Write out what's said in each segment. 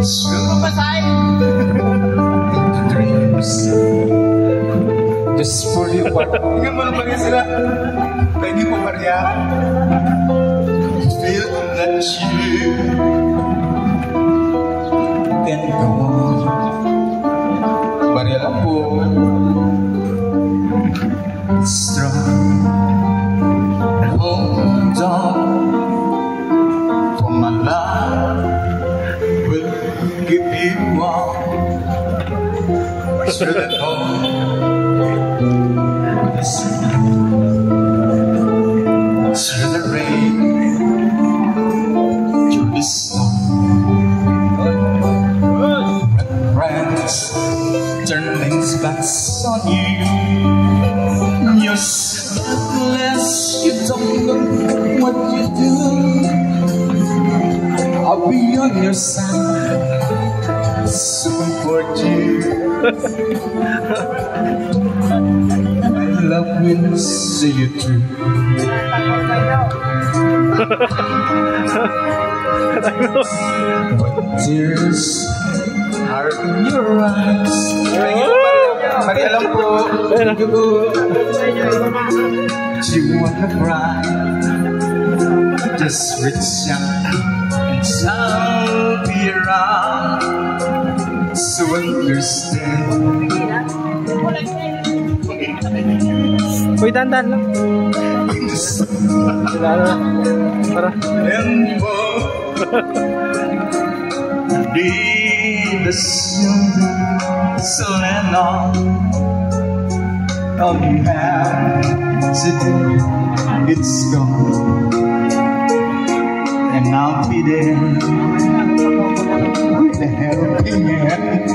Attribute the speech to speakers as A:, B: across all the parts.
A: True into dreams. Just for you, but tingnan mo naman yan sila. Pwede mo Maria. Feel that you can go on. Maria lang po. Strong and hold on, for my love will give you all. Through the cold, the sun, through the rain, through the snow. When friends turn things back on you, you're selfless, you don't know what you do. I'll be on your side, soon for you. My love will see you through. When tears are in your eyes, Maria lang po. You wanna cry, just reach out and I'll be around. So understand.
B: Uy, dandan lang. Para.
A: And be the so land on. All you have to do, it's gone. And I'll be there with a helping hand.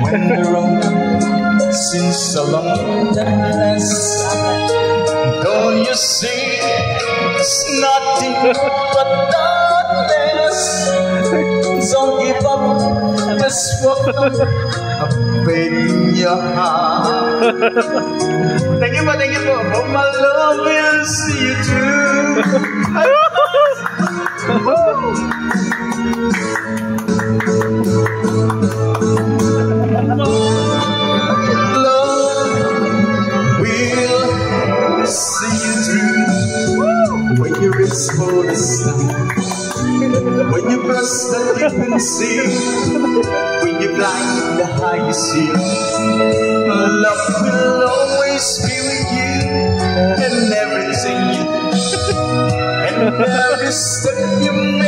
A: When the road seems so loneliness, don't you see it's nothing but darkness. Don't give up, just walk on a faith in your heart. Thank you po. Oh, my love will see you through. See you through when you reach for the sun, when you cross the deep sea, when you climb the highest hill. Love will always be with you and everything you do, and every step you make.